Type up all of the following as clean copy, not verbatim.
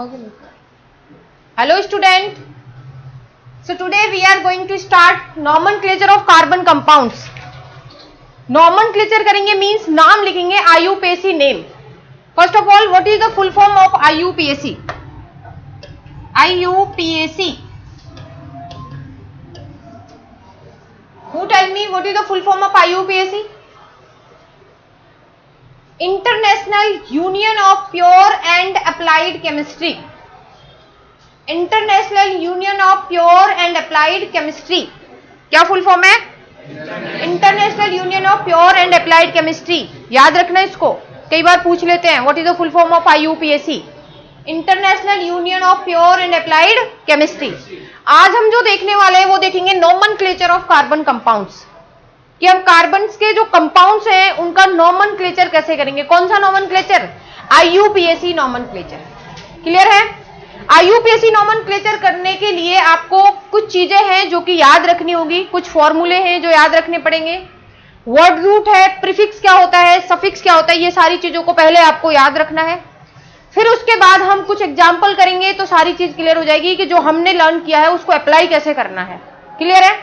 Hello student. So today we are going to start nomenclature of carbon compounds. Nomenclature करेंगे means नाम लिखेंगे IUPAC name. First of all, what is the full form of IUPAC? IUPAC. Who tell me what is the full form of IUPAC? International Union of Pure and Applied Chemistry. International union of pure and applied chemistry. क्या full form है? International union of pure and applied chemistry. याद रखना इसको, कई बार पूछ लेते हैं what is the full form of IUPAC. International union of pure and applied chemistry. आज हम जो देखने वाले हैं वो देखेंगे नोमेनक्लेचर ऑफ कार्बन कंपाउंड्स, कि हम कार्बन के जो कंपाउंड्स हैं उनका नोमेनक्लेचर कैसे करेंगे. कौन सा नोमेनक्लेचर? IUPAC nomenclature. क्लियर है? IUPAC नोमेनक्लेचर करने के लिए आपको कुछ चीजें हैं जो कि याद रखनी होगी, कुछ फॉर्मूले हैं जो याद रखने पड़ेंगे. वर्ड रूट है, प्रीफिक्स क्या होता है, सफिक्स क्या होता है, ये सारी चीजों को पहले आपको याद रखना है. फिर उसके बाद हम कुछ एग्जाम्पल करेंगे तो सारी चीज क्लियर हो जाएगी कि जो हमने लर्न किया है उसको अप्लाई कैसे करना है. क्लियर है?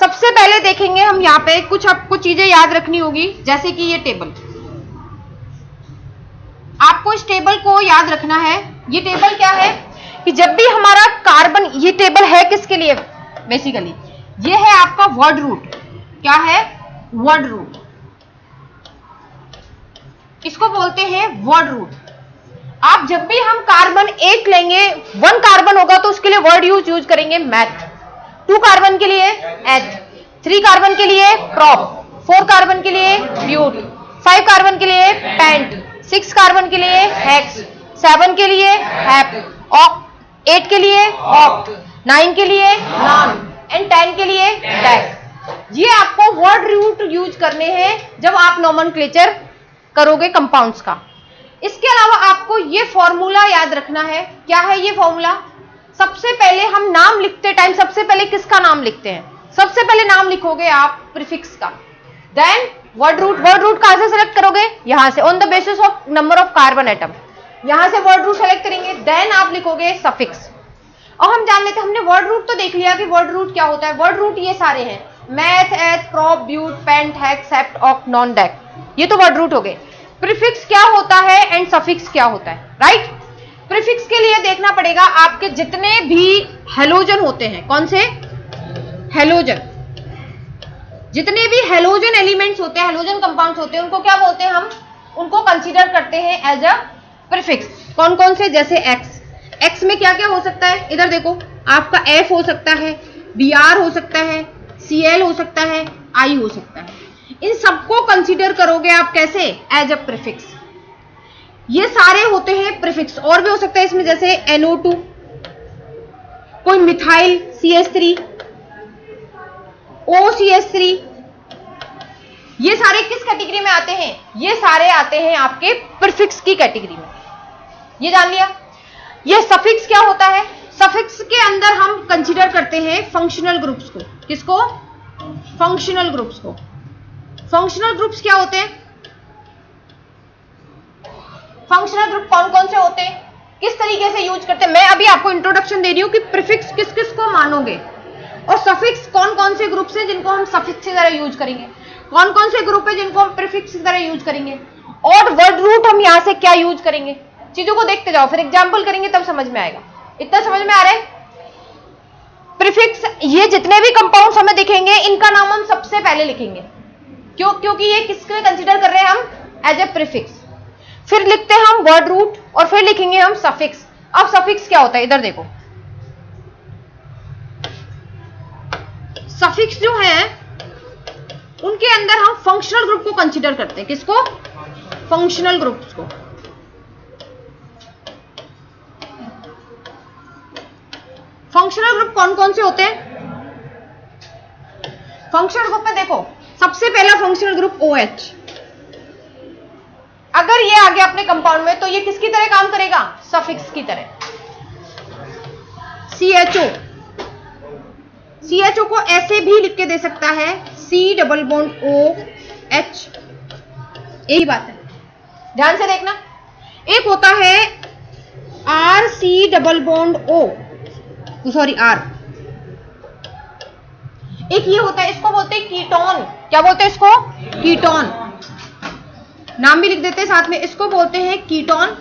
सबसे पहले देखेंगे हम यहाँ पे कुछ आपको चीजें याद रखनी होगी, जैसे कि ये टेबल. आपको इस टेबल को याद रखना है. ये टेबल क्या है कि जब भी हमारा कार्बन, ये टेबल है किसके लिए बेसिकली, ये है आपका वर्ड रूट. क्या है? Word root. इसको बोलते हैं वर्ड रूट. आप जब भी हम कार्बन एक लेंगे, 1 कार्बन होगा तो उसके लिए वर्ड यूज करेंगे मैथ, 2 कार्बन के लिए एथ, 3 कार्बन के लिए प्रॉप, 4 कार्बन के लिए ब्यूट, 5 कार्बन के लिए पेंट, 6 कार्बन के लिए हेक्स, 7 के लिए हैप, 8 के लिए ऑक्ट, 9 के लिए नॉन एंड 10 के लिए डेक. ये आपको वर्ड रूट यूज करने हैं जब आप नोमेनक्लेचर करोगे कंपाउंड्स का. इसके अलावा आपको ये फॉर्मूला याद रखना है. क्या है ये फॉर्मूला? सबसे पहले हम नाम लिखते टाइम सबसे पहले किसका नाम लिखते हैं? सबसे पहले नाम लिखोगे आप प्रीफिक्स का, then word root. Word root कहां से सेलेक्ट करोगे? यहां से, on the basis of number of carbon atom. यहां से वर्ड रूट सेलेक्ट करेंगे, देन आप लिखोगे सफिक्स. और हम जान लेते हैं, हमने वर्ड रूट तो देख लिया कि वर्ड रूट क्या होता है. वर्ड रूट ये सारे हैं, meth, eth, prop, but, pent, hex, hept, oct, non, dec. ये तो वर्ड रूट हो गए. प्रीफिक्स क्या होता है एंड सफिक्स क्या होता है, राइट? प्रीफिक्स के लिए देखना पड़ेगा आपके जितने भी हेलोजन होते हैं. कौन से? हेलोजन. जितने भी हेलोजन एलिमेंट्स होते हैं, हेलोजन कंपाउंड्स होते हैं, उनको क्या बोलते हैं हम? उनको कंसीडर करते हैं एज अ प्रीफिक्स. कौन कौन से? जैसे एक्स. एक्स में क्या क्या हो सकता है? इधर देखो, आपका F हो सकता है, Br हो सकता है, Cl हो सकता है, I हो सकता है. इन सबको कंसीडर करोगे आप कैसे? As a prefix. ये सारे होते हैं प्रीफिक्स. और भी हो सकता है इसमें, जैसे NO2, कोई मिथाइल CH3, OCH3. ये सारे किस कैटेगरी में आते हैं? ये सारे आते हैं आपके प्रीफिक्स की कैटेगरी में. ये जान लिया. ये सफिक्स क्या होता है? सफिक्स के अंदर हम कंसीडर करते हैं फंक्शनल ग्रुप्स को. किसको? फंक्शनल ग्रुप्स को. फंक्शनल ग्रुप्स क्या होते हैं? फंक्शनल ग्रुप कौन कौन से होते हैं, किस तरीके से यूज करते हैं? मैं अभी आपको इंट्रोडक्शन दे रही हूं कि प्रीफिक्स किस किस को मानोगे, और सफिक्स कौन कौन से ग्रुप्स हैं जिनको हम सफिक्स की तरह यूज करेंगे, कौन कौन से ग्रुप है जिनको हम प्रीफिक्स की तरह यूज करेंगे, और वर्ड रूट हम यहां से क्या यूज करेंगे. चीजों को देखते जाओ, फिर एग्जाम्पल करेंगे तब समझ में आएगा. इतना समझ में आ रहा है? प्रीफिक्स, ये जितने भी कंपाउंड्स हमें दिखेंगे इनका नाम हम सबसे पहले लिखेंगे. क्यों? क्योंकि ये किसके कंसीडर कर रहे हैं हम? As a prefix. फिर लिखते हैं हम वर्ड रूट, और फिर लिखेंगे हम सफिक्स. अब सफिक्स क्या होता है? इधर देखो, सफिक्स जो है उनके अंदर हम फंक्शनल ग्रुप को कंसीडर करते हैं. किसको? फंक्शनल ग्रुप्स को. फंक्शनल ग्रुप कौन कौन से होते हैं? फंक्शनल ग्रुप में देखो, सबसे पहला फंक्शनल ग्रुप OH. अगर ये आ गया अपने कंपाउंड में तो ये किसकी तरह काम करेगा? सफिक्स की तरह. CHO. CHO को ऐसे भी लिख के दे सकता है, C=OH. यही बात है, ध्यान से देखना. एक होता है R C double bond O, sorry R. एक ये होता है, इसको बोलते हैं कीटोन। क्या बोलते हैं इसको? कीटोन। नाम भी लिख देते हैं साथ में, इसको बोलते हैं कीटोन,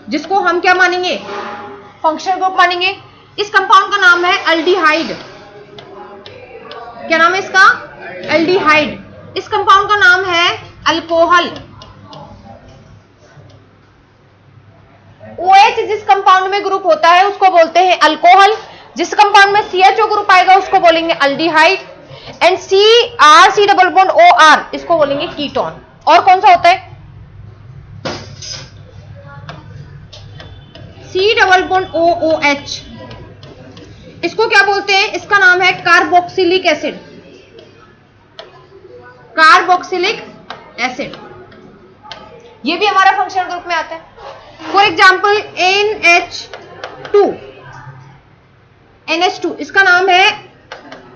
जिसको हम क्या मानेंगे? फंक्शनल ग्रुप मानेंगे। इस कंपाउंड का नाम है एल्डिहाइड। क्या नाम है इसका? एल्डिहाइड। इस कंपाउंड का नाम है अल्कोहल। OH जिस कंपाउंड में ग्रुप होता है उसको बोलते हैं अल्कोहल। जिस कंपाउंड में CHO ग्रुप आएगा उसको बोलेंगे aldehyde. And C double bond OR इसको बोलेंगे कीटोन। और कौन सा होता है? C डबल बॉन्ड OOH, इसको क्या बोलते हैं? इसका नाम है कार्बोक्सिलिक एसिड। कार्बोक्सिलिक एसिड, ये भी हमारा फंक्शनल ग्रुप में आता है। फॉर एग्जाम्पल NH2, इसका नाम है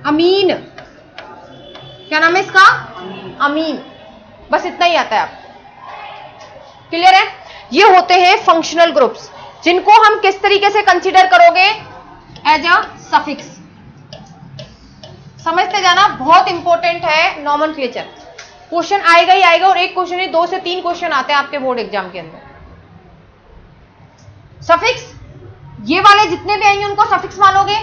अमीन। क्या नाम है इसका? अमीन। बस इतना ही आता है। आप क्लियर है? ये होते हैं फंक्शनल ग्रुप्स, जिनको हम किस तरीके से कंसीडर करोगे? As a suffix. समझते जाना, बहुत इंपॉर्टेंट है नॉमेनक्लेचर। क्वेश्चन आएगा ही आएगा, और एक क्वेश्चन ही 2 से 3 क्वेश्चन आते हैं आपके बोर्ड एग्जाम के अंदर। सफिक्स, ये वाले जितने भी आएंगे उनको सफिक्स मानोगे,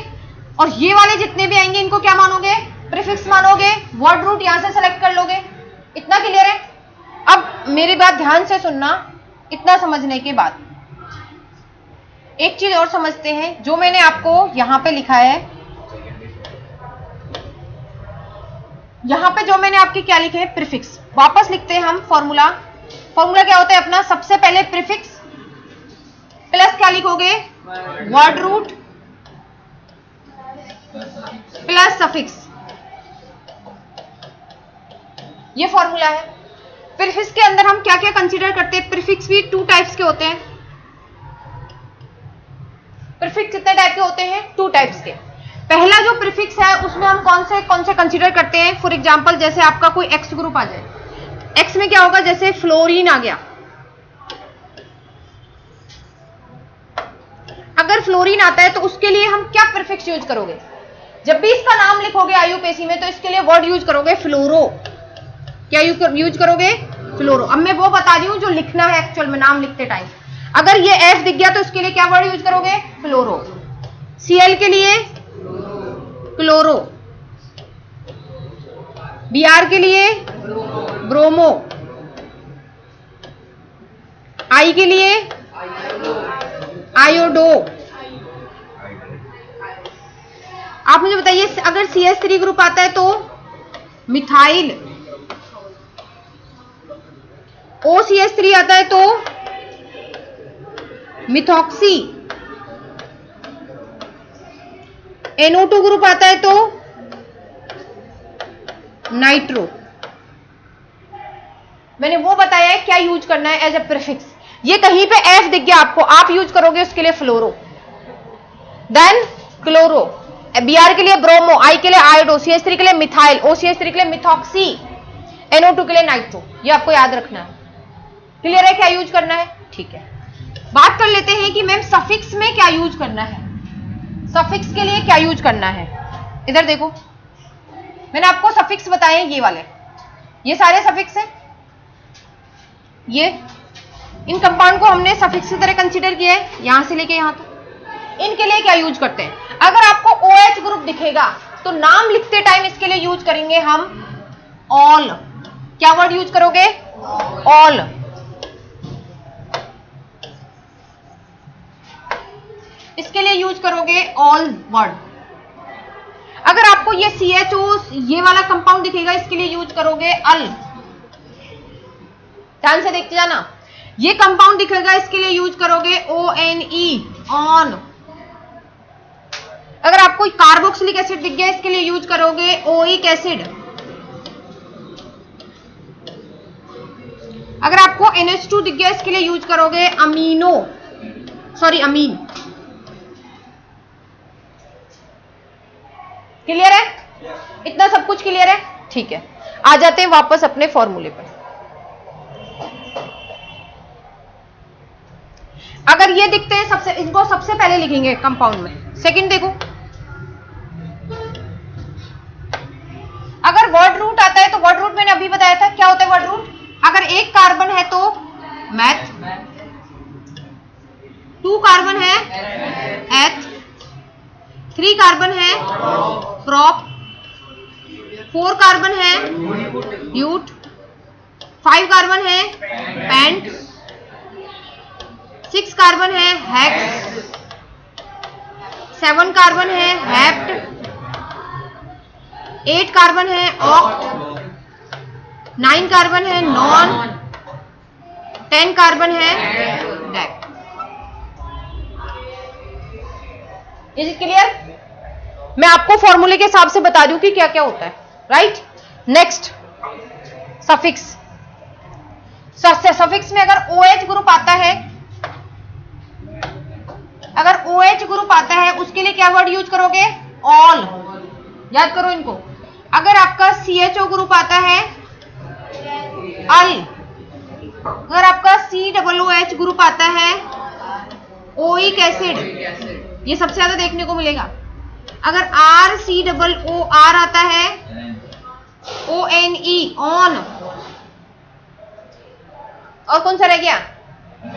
और ये वाले जितने भी आएंगे इनको क्या मानोगे? प्रीफिक्स मानोगे। वर्ड रूट यहां से सेलेक्ट कर लोगे। इतना क्लियर है? अब मेरी बात ध्यान से सुनना। इतना समझने के बाद एक चीज और समझते हैं, जो मैंने आपको यहां पे लिखा है, यहां पे जो मैंने आपके क्या लिखे हैं? प्रीफिक्स। वापस लिखते हैं हम फॉर्मूला। फॉर्मूला क्या होता है अपना? सबसे पहले प्रीफिक्स प्लस क्या लिखोगे? Word root plus suffix. ये फॉर्मूला है। प्रीफिक्स के अंदर हम क्या क्या कंसीडर करते हैं? प्रीफिक्स भी 2 टाइप्स के होते हैं। प्रीफिक्स कितने टाइप के होते हैं? 2 टाइप्स के। पहला जो प्रीफिक्स है उसमें हम कौन से कंसीडर करते हैं? फॉर एग्जांपल जैसे आपका कोई एक्स ग्रुप आ जाए, एक्स में क्या होगा? जैसे फ्लोरीन आ गया। अगर फ्लोरीन आता है तो उसके लिए हम क्या प्रीफिक्स यूज करोगे? जब भी इसका नाम लिखोगे IUPAC में तो इसके लिए वर्ड यूज करोगे फ्लोरो। क्या यूज करोगे? फ्लोरो। अब मैं वो बता रही हूं जो लिखना है एक्चुअल में नाम लिखते टाइम। अगर ये F दिख गया तो इसके लिए क्या वर्ड यूज करोगे? फ्लोरो। Cl के लिए क्लोरो, Br के लिए ब्रोमो, I के लिए आयोडो। आप मुझे बताइए, अगर CH3 ग्रुप आता है तो मिथाइल, OCH3 आता है तो मिथॉक्सी, NO2 ग्रुप आता है तो नाइट्रो। मैंने वो बताया है क्या यूज करना है एज ए प्रीफिक्स। ये कहीं पे F दिख गया आपको, आप यूज करोगे उसके लिए फ्लोरो, देन क्लोरो, Br के लिए ब्रोमो, I के लिए आयोडो, CH3 के लिए मिथाइल, OCH3 के लिए मिथॉक्सी, NO2 के लिए नाइट्रो। ये आपको याद रखना है। क्लियर है क्या यूज करना है? ठीक है, बात कर लेते हैं कि मैम सफिक्स में क्या यूज करना है। सफिक्स के लिए क्या यूज करना है? इधर देखो, मैंने आपको सफिक्स बताए ये वाले, ये सारे सफिक्स हैं। ये इन कंपाउंड को हमने सफिक्स की तरह कंसीडर किया है, यहां से लेके यहां तक। इनके लिए क्या यूज करते हैं? अगर आपको OH ग्रुप दिखेगा तो नाम लिखते टाइम इसके लिए यूज करेंगे हम ऑल। क्या वर्ड यूज करोगे? ऑल। इसके लिए यूज करोगे ऑल वर्ड। अगर आपको ये CHO ये वाला कंपाउंड दिखेगा, इसके लिए यूज करोगे अल। ध्यान से देखते जाना। ये कंपाउंड दिखेगा, इसके लिए यूज करोगे ONE, ऑन। अगर आपको कार्बोक्सिलिक एसिड दिख गया, इसके लिए यूज करोगे ओइक एसिड। अगर आपको NH2 दिख गया, इसके लिए यूज करोगे अमीनो, सॉरी अमीन। क्लियर है? इतना सब कुछ क्लियर है? ठीक है, आ जाते हैं वापस अपने फॉर्मूले पर। अगर ये दिखते हैं सबसे, इनको सबसे पहले लिखेंगे कंपाउंड में। सेकंड देखो, अगर वर्ड रूट आता है तो वर्ड रूट मैंने अभी बताया था क्या होता है वर्ड रूट। अगर एक कार्बन है तो मैथ, 2 कार्बन है एथ, 3 कार्बन है प्रॉप, 4 कार्बन है ब्यूट, 5 कार्बन है पेंट, 6 कार्बन है हेक्स, 7 कार्बन है हेप्ट, 8 कार्बन है ऑक्ट, 9 कार्बन है नॉन, 10 कार्बन है डेक। Is it clear? मैं आपको फॉर्मूले के हिसाब से बता दूं कि क्या क्या होता है, राइट। Next suffix. सफिक्स में अगर OH ग्रुप आता है, अगर OH ग्रुप आता है उसके लिए क्या वर्ड यूज करोगे? ऑल। याद करो इनको। अगर आपका CHO ग्रुप आता है अल, अगर आपका COOH ग्रुप आता है ओइक एसिड, ये सबसे ज्यादा देखने को मिलेगा। अगर RCOOR आता है ONE ऑन, और कौन सा रह गया?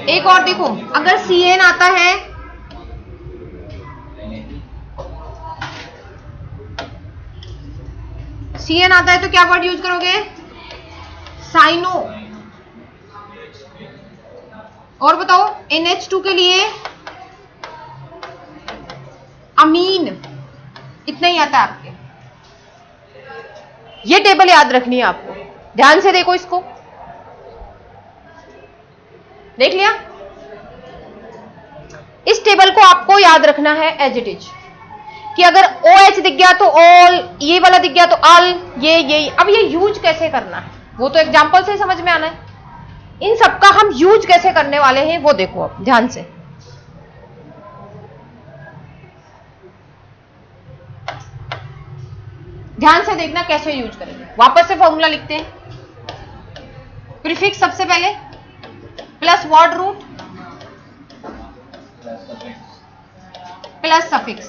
एक और देखो, अगर CN आता है तो क्या वर्ड यूज करोगे? साइनो। और बताओ NH2 के लिए अमीन। इतना ही आता है आपके। ये टेबल याद रखनी है आपको, ध्यान से देखो इसको। देख लिया? इस टेबल को आपको याद रखना है एज इट इज, कि अगर OH दिख गया तो ऑल, ये वाला दिख गया तो अल, ये। अब ये यूज कैसे करना है वो तो एग्जांपल से समझ में आना है। इन सबका हम यूज कैसे करने वाले हैं वो देखो अब ध्यान से। ध्यान से देखना कैसे यूज करेंगे। वापस से फॉर्मूला लिखते हैं। प्रीफिक्स सबसे पहले plus word root plus suffix,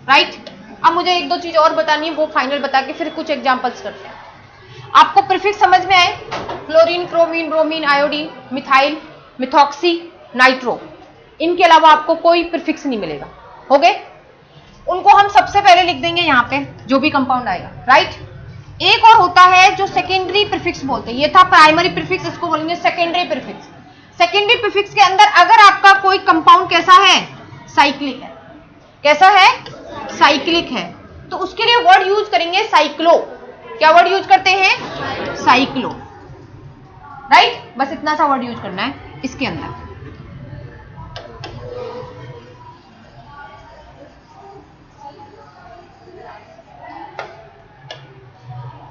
right. अब मुझे एक दो चीज और बतानी है, वो फाइनल बता के फिर कुछ एग्जांपल्स करते हैं। आपको प्रीफिक्स समझ में आए? क्लोरीन, क्रोमीन, bromine, iodine, methyl, methoxy, nitro. इनके अलावा आपको कोई प्रीफिक्स नहीं मिलेगा। हो गए? उनको हम सबसे पहले लिख देंगे यहां पे जो भी कंपाउंड आएगा, राइट। एक और होता है जो सेकेंडरी प्रीफिक्स बोलते हैं। ये था प्राइमरी प्रीफिक्स, इसको बोलेंगे सेकेंडरी प्रीफिक्स। सेकेंडरी प्रीफिक्स के अंदर अगर आपका कोई कंपाउंड कैसा है? साइक्लिक है। कैसा है? साइक्लिक है, तो उसके लिए वर्ड यूज करेंगे साइक्लो। क्या वर्ड यूज करते हैं? Cyclo, right. बस इतना सा वर्ड यूज करना है इसके अंदर।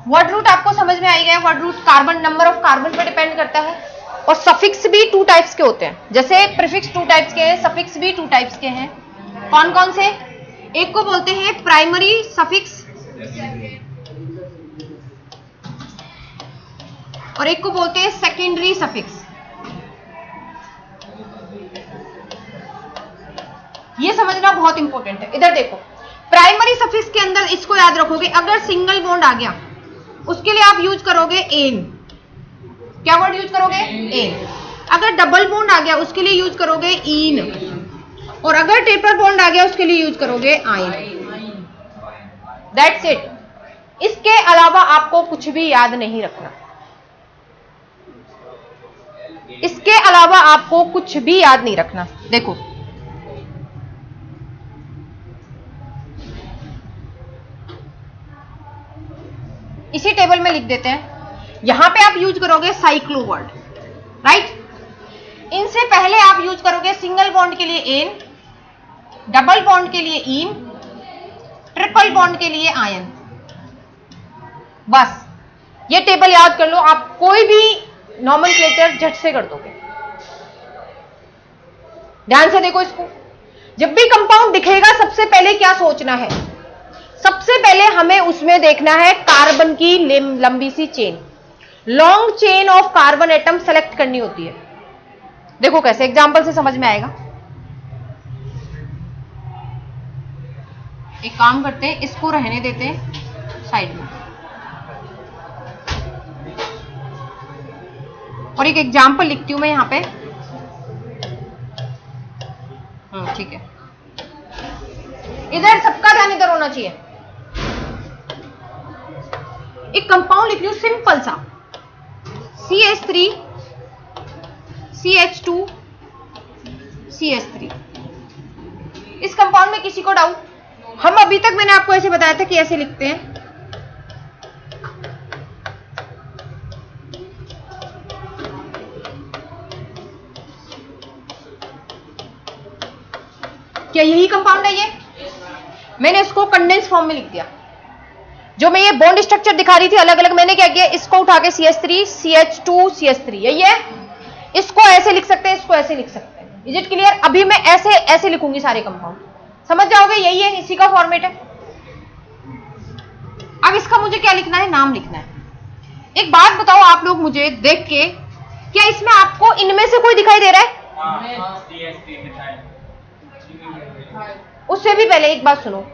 वर्ड रूट आपको समझ में आ गया। Word root carbon, number of carbon पर डिपेंड करता है। और सफिक्स भी 2 टाइप्स के होते हैं, जैसे प्रीफिक्स 2 टाइप्स के हैं, सफिक्स भी 2 टाइप्स के हैं। कौन कौन से? एक को बोलते हैं प्राइमरी सफिक्स और एक को बोलते हैं सेकेंडरी सफिक्स। ये समझना बहुत इंपॉर्टेंट है। इधर देखो, प्राइमरी सफिक्स के अंदर इसको याद रखोगे, अगर सिंगल बॉन्ड आ गया उसके लिए आप यूज करोगे एन। क्या वर्ड यूज करोगे? एन। अगर डबल बॉन्ड आ गया उसके लिए यूज करोगे इन, और अगर ट्रिपल बॉन्ड आ गया उसके लिए यूज करोगे आइन। That's it. इसके अलावा आपको कुछ भी याद नहीं रखना। इसके अलावा आपको कुछ भी याद नहीं रखना। देखो, इसी टेबल में लिख देते हैं। यहां पे आप यूज करोगे साइक्लो वर्ड, राइट। इनसे पहले आप यूज करोगे सिंगल बॉन्ड के लिए एन, डबल बॉन्ड के लिए इन, ट्रिपल बॉन्ड के लिए आयन। बस ये टेबल याद कर लो, आप कोई भी नॉमेनक्लेचर झट से कर दोगे। ध्यान से देखो इसको। जब भी कंपाउंड दिखेगा सबसे पहले क्या सोचना है? सबसे पहले हमें उसमें देखना है कार्बन की लंबी सी chain, long chain of carbon atom select करनी होती है। देखो कैसे, एग्जाम्पल से समझ में आएगा। एक काम करते हैं, इसको रहने देते हैं साइड में, और एक एग्जाम्पल लिखती हूं मैं यहां पे। ठीक है, इधर सबका ध्यान इधर होना चाहिए। एक कंपाउंड लिख रही हूं सिंपल सा, CH3 CH2 CH3। इस कंपाउंड में किसी को डाउट? हम अभी तक मैंने आपको ऐसे बताया था कि ऐसे लिखते हैं। क्या यही कंपाउंड है ये? मैंने इसको कंडेंस फॉर्म में लिख दिया। जो मैं ये बॉन्ड स्ट्रक्चर दिखा रही थी अलग अलग, मैंने क्या किया, इसको उठा के CH3 CH2 CH3 यही है। इसको ऐसे लिख सकते हैं, इसको ऐसे लिख सकते हैं। Is it clear? अभी मैं ऐसे ऐसे लिखूंगी सारे कंपाउंड, समझ जाओगे यही है, इसी का फॉर्मेट है। अब इसका मुझे क्या लिखना है, नाम लिखना है। एक बात बताओ आप लोग मुझे देख के, क्या इसमें आपको इनमें से कोई दिखाई दे रहा है? उससे भी पहले एक बात सुनो,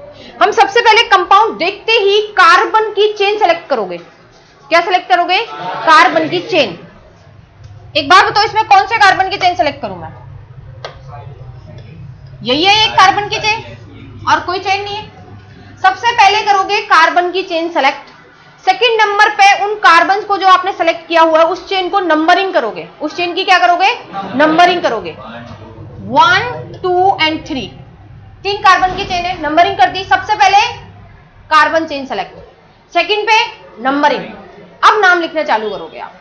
हम सबसे पहले कंपाउंड देखते ही कार्बन की चेन सेलेक्ट करोगे। क्या सेलेक्ट करोगे? कार्बन की चेन। एक बात बताओ, इसमें कौन से कार्बन की चेन सेलेक्ट करूं मैं? यही है एक कार्बन की चेन, और कोई चेन नहीं है। सबसे पहले करोगे कार्बन की चेन सेलेक्ट। सेकंड नंबर पे उन कार्बन को जो आपने सेलेक्ट किया हुआ है उस चेन को नंबरिंग करोगे। उस चेन की क्या करोगे? नंबरिंग करोगे। 1 2 एंड 3, 3 कार्बन की चेन है, नंबरिंग कर दी। सबसे पहले कार्बन चेन सेलेक्ट, सेकंड पे नंबरिंग। अब नाम लिखना चालू करोगे आप,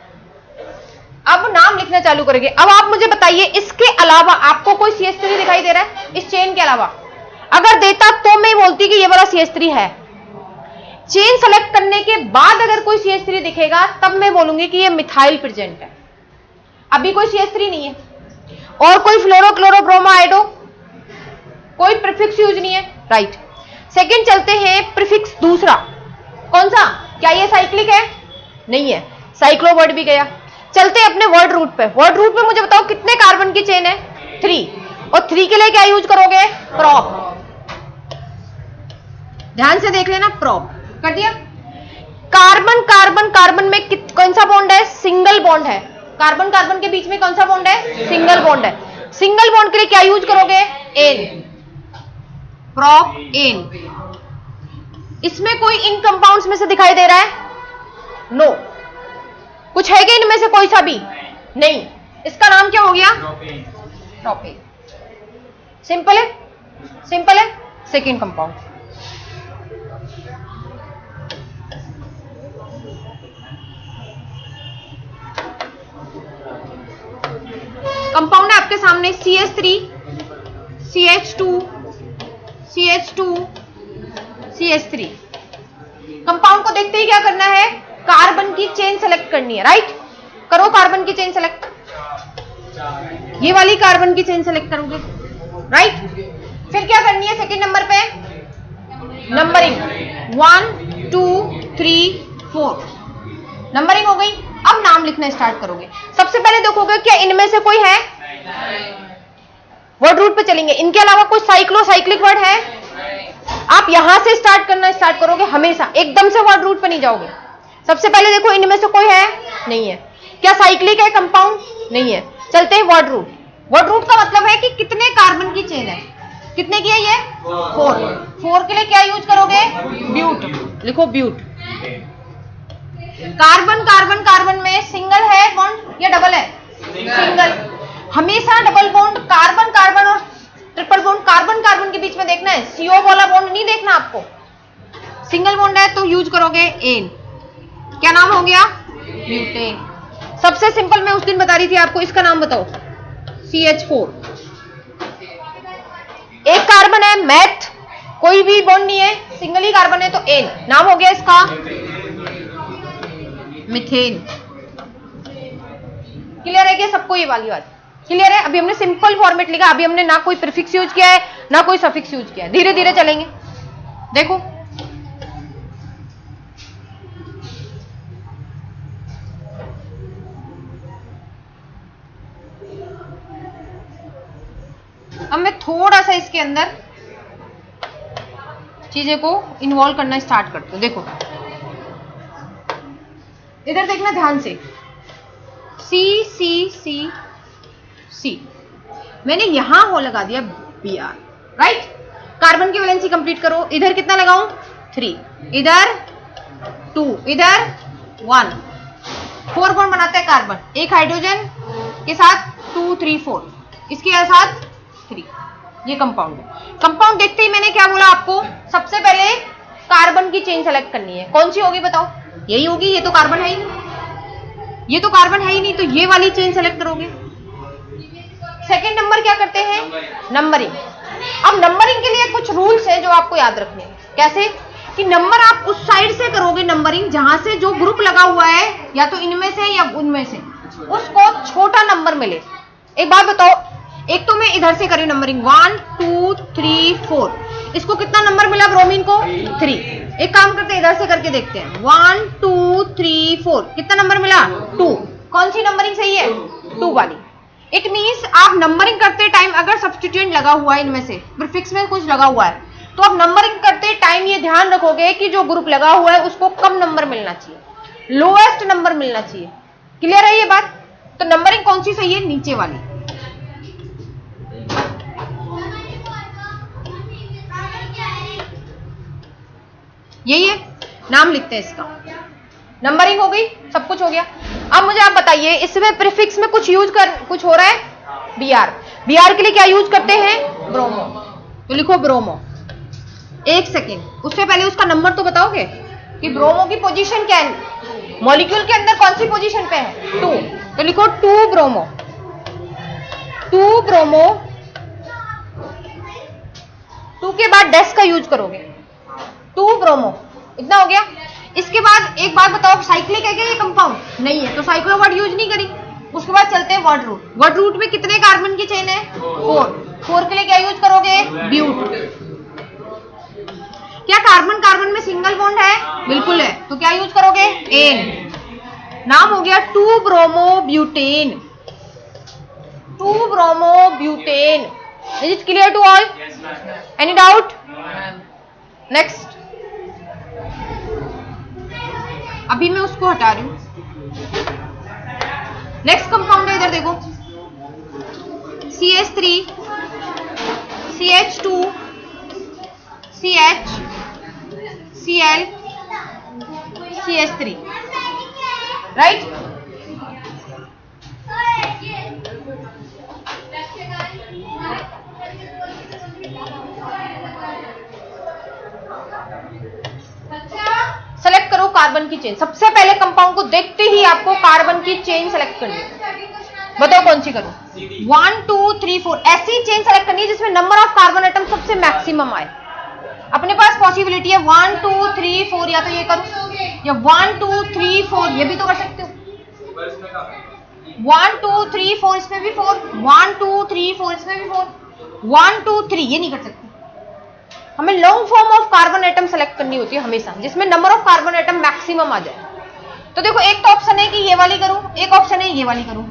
अब नाम लिखना चालू करोगे। अब आप मुझे बताइए, इसके अलावा आपको कोई CH3 दिखाई दे रहा है इस चेन के अलावा? अगर देता तो मैं बोलती कि ये वाला CH3 है। चेन सेलेक्ट करने के बाद अगर कोई CH3 दिखेगा तब मैं बोलूंगी कि ये मिथाइल प्रेजेंट है। अभी कोई CH3 नहीं है। और कोई फ्लोरो क्लोरो ब्रोमो आयोडो, कोई प्रीफिक्स यूज नहीं है, राइट। सेकंड चलते हैं प्रीफिक्स दूसरा, कौन सा? क्या ये साइक्लिक है? नहीं है, साइक्लो वर्ड भी गया। चलते हैं अपने वर्ड रूट पे। वर्ड रूट पे मुझे बताओ कितने कार्बन की चेन है? 3, और 3 के लिए क्या यूज करोगे? प्रॉप। ध्यान से देख लेना, प्रॉप कर दिया। कार्बन कार्बन कार्बन में कौन सा बॉन्ड है? सिंगल बॉन्ड है। कार्बन कार्बन के बीच में कौन सा बॉन्ड है? सिंगल बॉन्ड है। सिंगल बॉन्ड के लिए क्या यूज करोगे? Ane, prop ane. इसमें कोई इन कंपाउंड्स में से दिखाई दे रहा है? नो। कुछ है क्या इनमें से कोई सा भी? नहीं। इसका नाम क्या हो गया? प्रोपेन। सिंपल है, सिंपल है। सेकेंड कंपाउंड, कंपाउंड है आपके सामने CH3 CH2 CH2 CH3। Compound को देखते ही क्या करना है? कार्बन की चेन सेलेक्ट करनी है, राइट। करो कार्बन की चेन सेलेक्ट। ये वाली कार्बन की चेन सेलेक्ट करोगे, राइट। फिर क्या करनी है? सेकंड नंबर पे नंबरिंग, 1 2 3 4, नंबरिंग हो गई। अब नाम लिखना स्टार्ट करोगे। सबसे पहले देखोगे क्या इनमें से कोई है? वर्ड रूट पे चलेंगे। इनके अलावा कोई साइक्लो साइक्लिक वर्ड है? आप यहां से स्टार्ट करना स्टार्ट करोगे, हमेशा एकदम से वर्ड रूट पे नहीं जाओगे। सबसे पहले देखो इनमें से कोई है? नहीं है। क्या साइक्लिक है कंपाउंड? नहीं है। चलते हैं वर्ड रूट। वर्ड रूट का मतलब है कि कितने कार्बन की चेन है। कितने की है ये? 4। 4 के लिए क्या यूज करोगे? ब्यूट। लिखो ब्यूट। कार्बन कार्बन कार्बन में सिंगल है बॉन्ड या डबल है? सिंगल। हमेशा डबल बॉन्ड कार्बन कार्बन और ट्रिपल बॉन्ड कार्बन कार्बन के बीच में देखना है, CO वाला बॉन्ड नहीं देखना आपको। सिंगल बॉन्ड है तो यूज करोगे एन। क्या नाम हो गया? ब्यूटेन। सबसे सिंपल मैं उस दिन बता रही थी आपको, इसका नाम बताओ। CH4। एक कार्बन है, मैथ, कोई भी बॉन्ड नहीं है, सिंगल ही कार्बन है तो एन। नाम हो गया इसका मीथेन। क्लियर है क्या सबको? ये वाली बात क्लियर है? अभी हमने सिंपल फॉर्मेट लिखा, अभी हमने ना कोई प्रीफिक्स यूज किया है ना कोई सफिक्स यूज किया है। धीरे धीरे चलेंगे। देखो अब मैं थोड़ा सा इसके अंदर चीजें को इन्वॉल्व करना स्टार्ट करती हूँ। देखो इधर देखना ध्यान से, सी सी सी सी, मैंने यहां हो लगा दिया बी आर, राइट। कार्बन की वैलेंसी कंप्लीट करो, इधर कितना लगाऊं 3, इधर 2, इधर 1, 4 बॉन्ड बनाता है कार्बन, एक हाइड्रोजन के साथ 2 3 4, इसके साथ 3, ये कंपाउंड है। कंपाउंड देखते ही मैंने क्या बोला आपको, सबसे पहले कार्बन की चेन सेलेक्ट करनी है। कौन सी होगी बताओ, यही होगी, ये तो कार्बन है ही नहीं, ये तो कार्बन है ही नहीं, तो ये वाली चेन सेलेक्ट करोगे। सेकंड नंबर क्या करते हैं, नंबरिंग। अब नंबरिंग के लिए कुछ रूल्स हैं जो आपको याद रखने हैं। कैसे कि नंबर आप उस साइड से करोगे नंबरिंग जहां से जो ग्रुप लगा हुआ है, या तो इनमें से या उनमें से, उसको छोटा नंबर मिले। एक बात बताओ, एक तो मैं इधर से करी नंबरिंग 1 2 3 4, इसको कितना नंबर मिला ब्रोमीन को 3। एक काम करते हैं इधर से करके देखते हैं, 1 2 3 4, कितना नंबर मिला 2। कौन सी नंबरिंग सही है, 2 वाली। इट मीन्स आप नंबरिंग करते टाइम अगर सब्स्टिट्यूएंट लगा हुआ है, इनमें से प्रीफिक्स में कुछ लगा हुआ है, तो आप नंबरिंग करते टाइम ये ध्यान रखोगे कि जो ग्रुप लगा हुआ है उसको कम नंबर मिलना चाहिए, लोएस्ट नंबर मिलना चाहिए। क्लियर है ये बात। तो नंबरिंग कौन सी सही है, नीचे वाली। यही है, नाम लिखते हैं इसका। नंबरिंग हो गई, सब कुछ हो गया। अब मुझे आप बताइए, इसमें प्रीफिक्स में कुछ हो रहा है, बीआर। बीआर के लिए क्या यूज करते हैं, ब्रोमो। तो लिखो ब्रोमो। एक सेकेंड, उससे पहले उसका नंबर तो बताओगे कि ब्रोमो की पोजीशन क्या है, मॉलिक्यूल के अंदर कौन सी पोजीशन पे है, 2। तो लिखो 2 ब्रोमो, 2 ब्रोमो। 2 के बाद डेस का यूज करोगे, 2 ब्रोमो, इतना हो गया। इसके बाद एक बात बताओ, साइक्लिक है क्या ये कंपाउंड, नहीं है, तो साइक्लो वर्ड यूज नहीं करी। उसके बाद चलते हैं वर्ड रूट। वर्ड रूट में कितने कार्बन की चेन है, 4 के लिए क्या यूज करोगे, ब्यूट। क्या कार्बन कार्बन में सिंगल बॉन्ड है, बिल्कुल है, तो क्या यूज करोगे, एन। नाम हो गया 2 bromo butane, 2 bromo butane. Is it clear to all, any doubt. Next, अभी मैं उसको हटा रही हूं। नेक्स्ट कंपाउंड है, इधर देखो, CH3 CH2 CH Cl CH3, right. Select करो कार्बन की चेन। सबसे पहले कंपाउंड को देखते ही आपको कार्बन की चेन सेलेक्ट करनी है। बताओ कौन सी करूं, 1 2 3 4, ऐसी चेन सेलेक्ट करनी है जिसमें नंबर ऑफ कार्बन एटम सबसे मैक्सिमम आए। अपने पास पॉसिबिलिटी है 1 2 3 4, या तो ये करूं, या 1 2 3 4, ये भी तो कर सकते हो। 1 2 3 4, इसमें भी 4, 1 2 3 4, इसमें भी 4, 1 2 3, ये नहीं कर सकते। हमें long form of carbon atom select करनी होती है हमेशा, जिसमें number of carbon atom maximum आ जाए। तो देखो, एक तो ऑप्शन है कि ये वाली करूं, एक ऑप्शन है ये वाली करूं,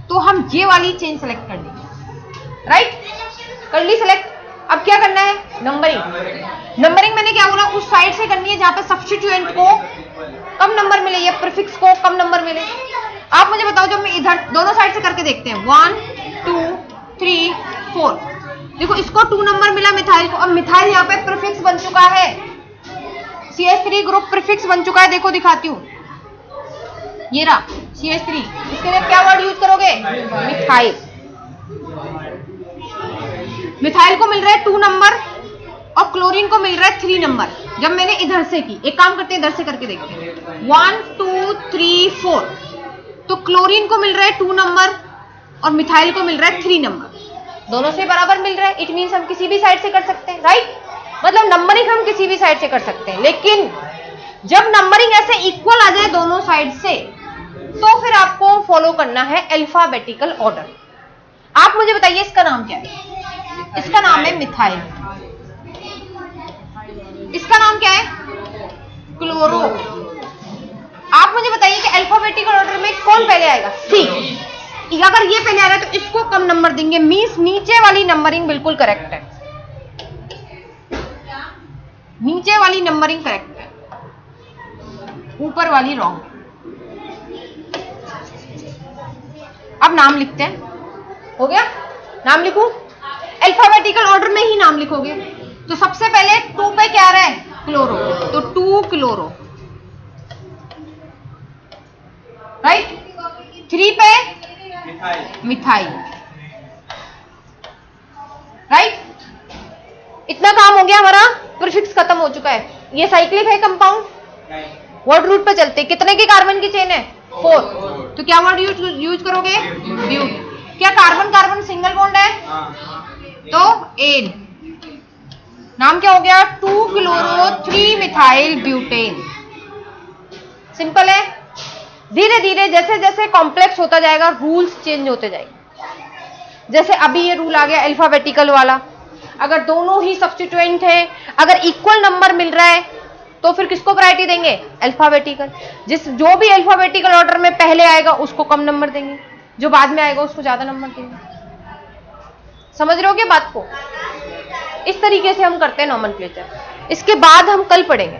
तो हम ये वाली चेन सेलेक्ट कर लेंगे, राइट। कर ली सेलेक्ट। अब क्या करना है, नंबरिंग। नंबरिंग मैंने क्या बोला, उस साइड से करनी है जहां पे सब्स्टिट्यूएंट को कम नंबर मिले या प्रीफिक्स को कम नंबर मिले। आप मुझे बताओ, जब मैं इधर दोनों साइड से करके देखते हैं, 1 2 3 4, देखो इसको 2 नंबर मिला मिथाइल को। अब मिथाइल यहाँ पे प्रीफिक्स बन चुका है, CH3 ग्रुप प्रीफिक्स बन चुका है। देखो दिखाती हूँ, ये रहा CH3। इसके लिए क्या वर्ड यूज करोगे, मिथाइल। मिथाइल को मिल रहा है 2 नंबर और क्लोरीन को मिल रहा है 3 नंबर। जब मैंने इधर से की, एक काम करते हैं इधर से करके देखते हैं, 1 2 3 4, तो क्लोरीन को मिल रहा है 2 नंबर और मिथाइल को मिल रहा है 3 नंबर, दोनों से बराबर मिल रहा है। इट मीन्स हम किसी भी साइड से कर सकते हैं, राइट। मतलब नंबरिंग हम किसी भी साइड से कर सकते हैं, लेकिन जब नंबरिंग ऐसे इक्वल आ जाए दोनों साइड से, तो फिर आपको फॉलो करना है अल्फाबेटिकल ऑर्डर। आप मुझे बताइए इसका नाम क्या है, इसका नाम है मिथाइल। इसका नाम क्या है, क्लोरो। आप मुझे बताइए कि अल्फाबेटिकल ऑर्डर में कौन पहले आएगा, C। अगर ये पहले आ रहा है तो इसको कम नंबर देंगे, मींस नीचे वाली नंबरिंग बिल्कुल करेक्ट है, नीचे वाली नंबरिंग करेक्ट है, ऊपर वाली रॉन्ग। अब नाम लिखते हैं, हो गया? नाम लिखूं? अल्फाबेटिकल ऑर्डर में ही नाम लिखोगे। तो सबसे पहले 2 पे क्या आ रहा है? क्लोरो, तो 2 क्लोरो, राइट। 3 पे मिथाइल, राइट। इतना काम हो गया हमारा, प्रीफिक्स खत्म हो चुका है। ये साइक्लिक है कंपाउंड, वर्ड रूट पे चलते। कितने के कार्बन की चेन है? 4, तो क्या वर्ड यूज करोगे? ब्यूट। क्या कार्बन कार्बन सिंगल बॉन्ड है? तो एन। नाम क्या हो गया? 2 क्लोरो 3 मिथाइल ब्यूटेन। सिंपल है। धीरे धीरे जैसे जैसे कॉम्प्लेक्स होता जाएगा रूल्स चेंज होते जाएंगे। जैसे अभी ये रूल आ गया अल्फाबेटिकल वाला, अगर दोनों ही सब्स्टिट्यूएंट है, अगर इक्वल नंबर मिल रहा है तो फिर किसको प्रायोरिटी देंगे? अल्फाबेटिकल। जो भी अल्फाबेटिकल ऑर्डर में पहले आएगा उसको कम नंबर देंगे, जो बाद में आएगा उसको ज्यादा नंबर देंगे। समझ रहे हो क्या बात को? इस तरीके से हम करते हैं नॉमेनक्लेचर। इसके बाद हम कल पढ़ेंगे।